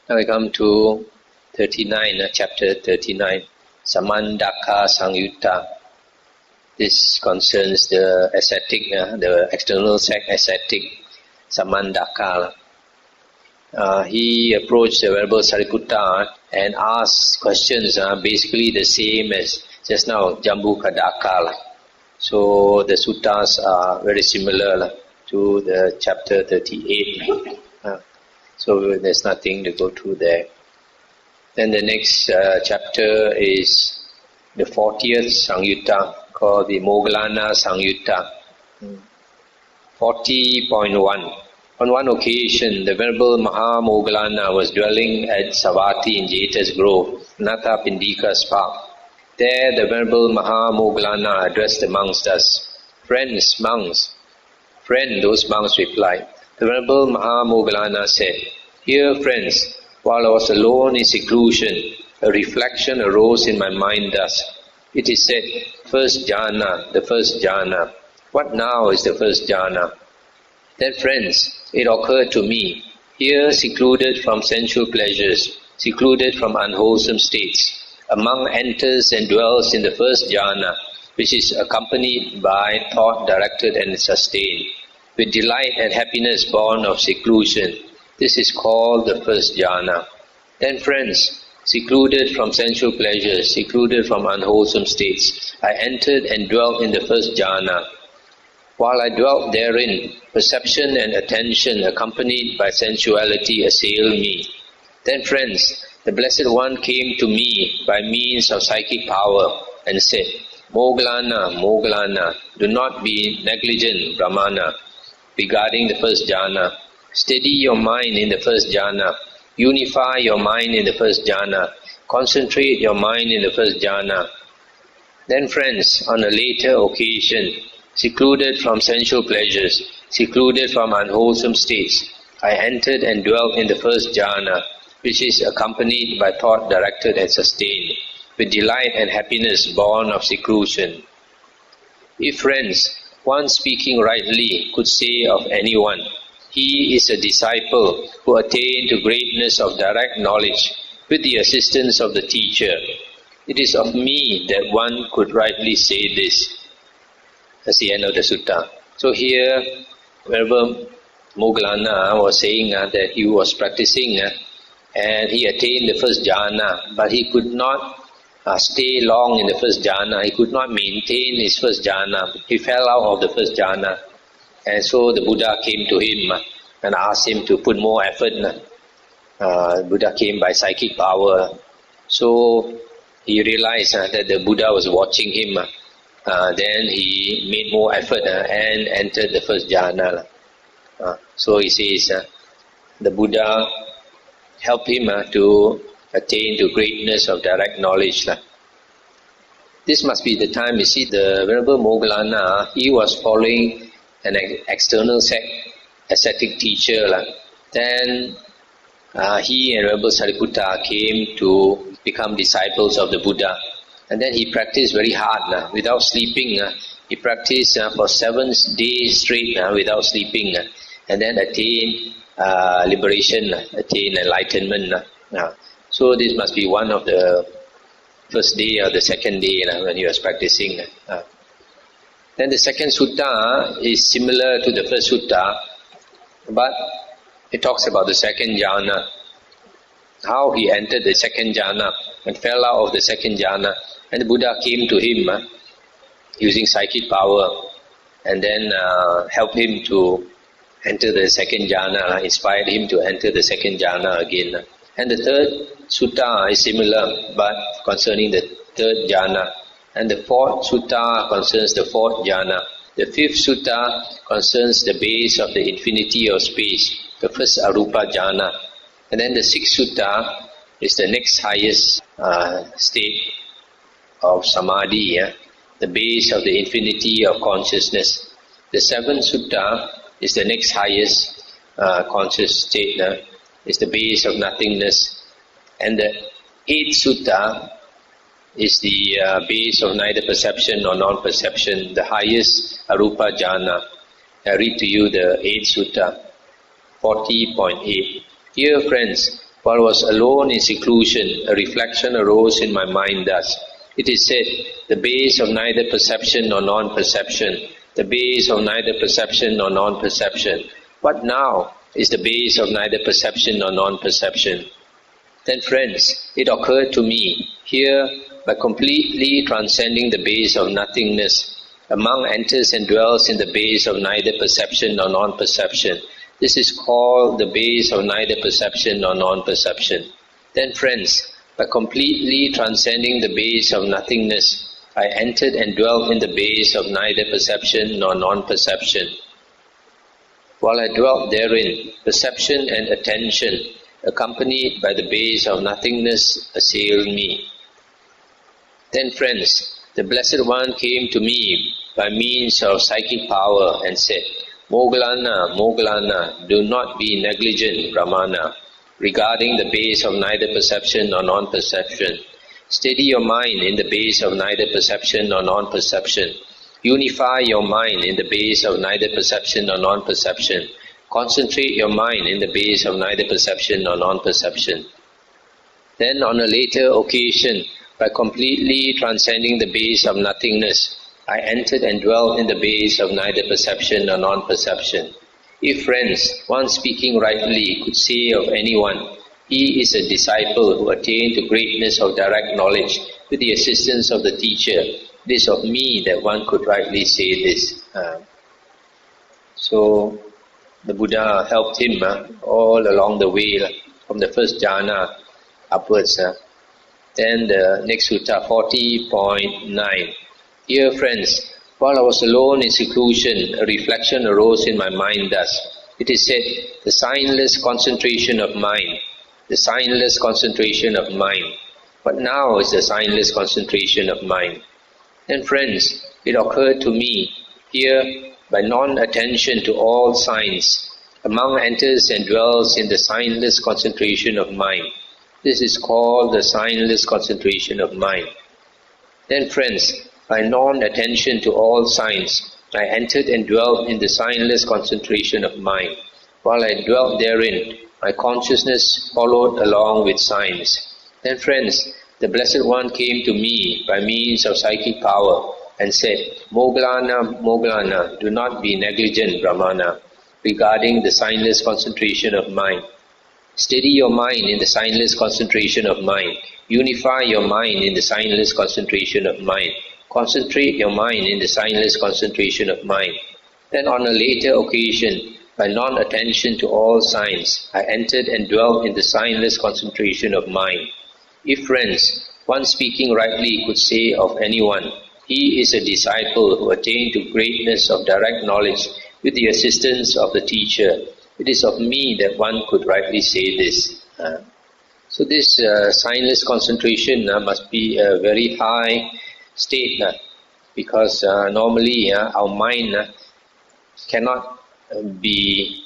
Now we come to 39, chapter 39, Samandaka Sangyutta. This concerns the ascetic, the external ascetic, Samandaka. He approached the Venerable Sariputta and asked questions basically the same as just now, Jambukadaka. So the suttas are very similar to the chapter 38. So there's nothing to go through there. Then the next chapter is the 40th Sangyutta, called the Moggallana Sangyutta. 40.1. On one occasion, the Venerable Moggallana was dwelling at Savatthi in Jeta's Grove, Anathapindika's park. There the Venerable Moggallana addressed the monks thus, "Friends, monks." "Friend," those monks replied. The Venerable Moggallana said, "Dear friends, while I was alone in seclusion, a reflection arose in my mind thus. It is said, first jhana, the first jhana. What now is the first jhana?" Then, friends, it occurred to me, here secluded from sensual pleasures, secluded from unwholesome states, a monk enters and dwells in the first jhana, which is accompanied by thought directed and sustained, with delight and happiness born of seclusion. This is called the first jhana. Then, friends, secluded from sensual pleasures, secluded from unwholesome states, I entered and dwelt in the first jhana. While I dwelt therein, perception and attention accompanied by sensuality assailed me. Then, friends, the Blessed One came to me by means of psychic power and said, "Moggallana, Moggallana, do not be negligent, Brahmana, regarding the first jhana. Steady your mind in the first jhana. Unify your mind in the first jhana. Concentrate your mind in the first jhana." Then, friends, on a later occasion, secluded from sensual pleasures, secluded from unwholesome states, I entered and dwelt in the first jhana, which is accompanied by thought directed and sustained, with delight and happiness born of seclusion. If, friends, one speaking rightly could say of anyone, he is a disciple who attained to greatness of direct knowledge with the assistance of the teacher, it is of me that one could rightly say this. That's the end of the sutta. So here, Venerable Moggallana was saying that he was practicing and he attained the first jhana, but he could not stay long in the first jhana. He could not maintain his first jhana. He fell out of the first jhana. And so the Buddha came to him and asked him to put more effort. Buddha came by psychic power. So he realized that the Buddha was watching him. Then he made more effort and entered the first jhana. So he says, the Buddha helped him to attain to greatness of direct knowledge. This must be the time, you see, the Venerable Moggallana, he was following an external ascetic teacher. Then he and Venerable Sariputta came to become disciples of the Buddha. And then he practiced very hard, without sleeping. He practiced for 7 days straight without sleeping. And then attained liberation, attained enlightenment. So this must be one of the first day or the second day when he was practicing. Then the second sutta is similar to the first sutta, but it talks about the second jhana. How he entered the second jhana and fell out of the second jhana. And the Buddha came to him using psychic power and then helped him to enter the second jhana, inspired him to enter the second jhana again. And the third sutta is similar, but concerning the third jhana. And the fourth sutta concerns the fourth jhana. The fifth sutta concerns the base of the infinity of space, the first arupa jhana. And then the sixth sutta is the next highest state of samadhi, the base of the infinity of consciousness. The seventh sutta is the next highest conscious state, is the base of nothingness. And the eighth sutta is the base of neither perception nor non-perception, the highest arupa jhana. I read to you the eighth sutta, 40.8. Dear friends, While I was alone in seclusion, a reflection arose in my mind thus. It is said, the base of neither perception nor non-perception, the base of neither perception nor non-perception. What now is the base of neither perception nor non-perception? Then friends, it occurred to me, here, by completely transcending the base of nothingness, among enters and dwells in the base of neither perception nor non-perception. This is called the base of neither perception nor non-perception. Then friends, by completely transcending the base of nothingness, I entered and dwelt in the base of neither perception nor non-perception. While I dwelt therein, perception and attention, accompanied by the base of nothingness, assailed me. Then friends, the Blessed One came to me by means of psychic power and said, Moggallana, Moggallana, do not be negligent, Brahmana, regarding the base of neither perception nor non-perception. Steady your mind in the base of neither perception nor non-perception. Unify your mind in the base of neither perception nor non-perception. Concentrate your mind in the base of neither perception nor non-perception. Then on a later occasion, by completely transcending the base of nothingness, I entered and dwelt in the base of neither perception nor non-perception. If friends, one speaking rightly, could say of anyone, he is a disciple who attained to greatness of direct knowledge with the assistance of the teacher, it is of me that one could rightly say this. So the Buddha helped him all along the way, from the first jhana upwards. Then the next sutta, 40.9. Dear friends, while I was alone in seclusion, a reflection arose in my mind thus. It is said, the signless concentration of mind, the signless concentration of mind. What now is the signless concentration of mind? Then friends, it occurred to me, here, by non-attention to all signs, among enters and dwells in the signless concentration of mind. This is called the signless concentration of mind. Then friends, by non-attention to all signs, I entered and dwelt in the signless concentration of mind. While I dwelt therein, my consciousness followed along with signs. Then friends, the Blessed One came to me by means of psychic power and said, Moggallana, Moggallana, do not be negligent, Brahmana, regarding the signless concentration of mind. Steady your mind in the signless concentration of mind. Unify your mind in the signless concentration of mind. Concentrate your mind in the signless concentration of mind. Then on a later occasion, by non-attention to all signs, I entered and dwelt in the signless concentration of mind. If friends, one speaking rightly could say of anyone, he is a disciple who attained to greatness of direct knowledge with the assistance of the teacher, it is of me that one could rightly say this. So this signless concentration must be a very high state, because normally our mind cannot be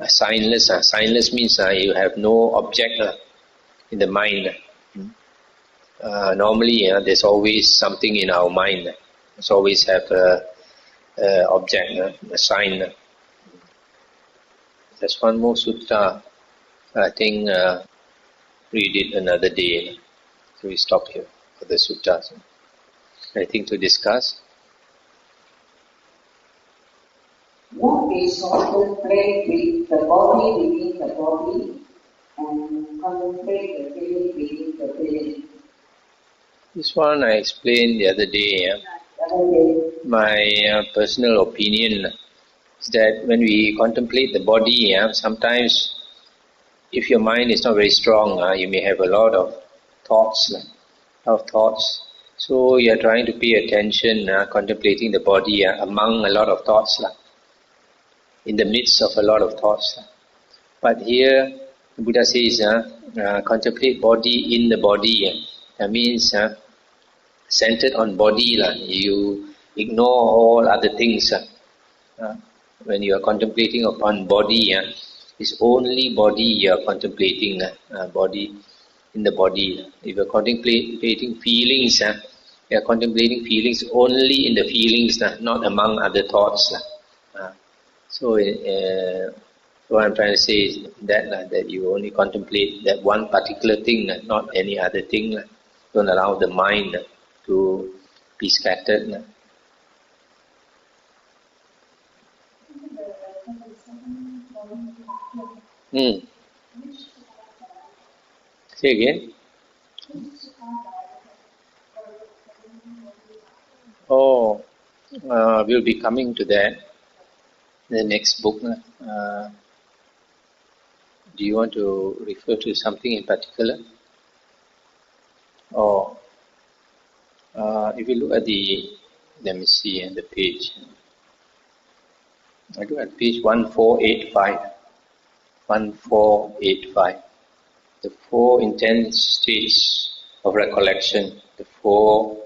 signless. Signless means you have no object in the mind. Normally there's always something in our mind. There's always have a object, a sign. There's one more sutta. I think read it another day. So we stop here for the suttas. Anything to discuss? What is contemplate with the body within the body and contemplate the feeling within the feeling? This one I explained the other day. My personal opinion is that when we contemplate the body, sometimes if your mind is not very strong, you may have a lot of thoughts. So you are trying to pay attention, contemplating the body among a lot of thoughts, in the midst of a lot of thoughts. But here, the Buddha says, contemplate body in the body. That means centered on body. You ignore all other things. When you are contemplating upon body, it's only body you are contemplating, body in the body. If you are contemplating feelings, you are contemplating feelings only in the feelings, not among other thoughts. So So what I'm trying to say is that you only contemplate that one particular thing, not any other thing. Don't allow the mind to be scattered. Hmm. Say again. Oh, we'll be coming to that. The next book. Do you want to refer to something in particular? Or if you look at let me see the page. I look at page 1485. 1485. The four intense states of recollection, the four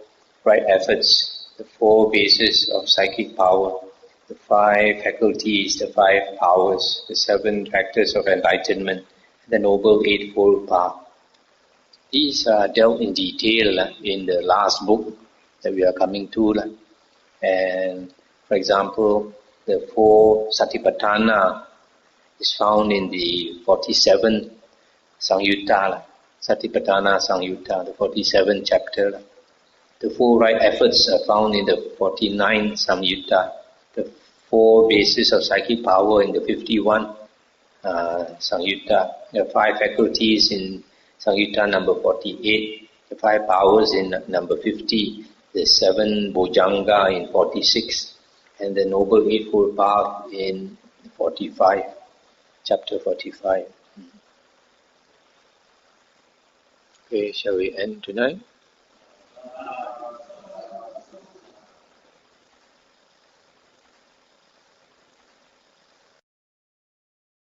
right efforts, the four bases of psychic power, the five faculties, the five powers, the seven factors of enlightenment, the noble eightfold path. These are dealt in detail in the last book that we are coming to. And for example, the four satipatthana is found in the 47th Sangyutta, Satipatthana Sangyutta, the 47th chapter. The four right efforts are found in the 49th Samyutta. The four bases of psychic power in the 51 Sangyutta. The five faculties in Sangyutta number 48. The five powers in number 50. The seven Bojjhanga in 46. And the Noble Eightfold Path in 45. Chapter 45. Okay, shall we end tonight?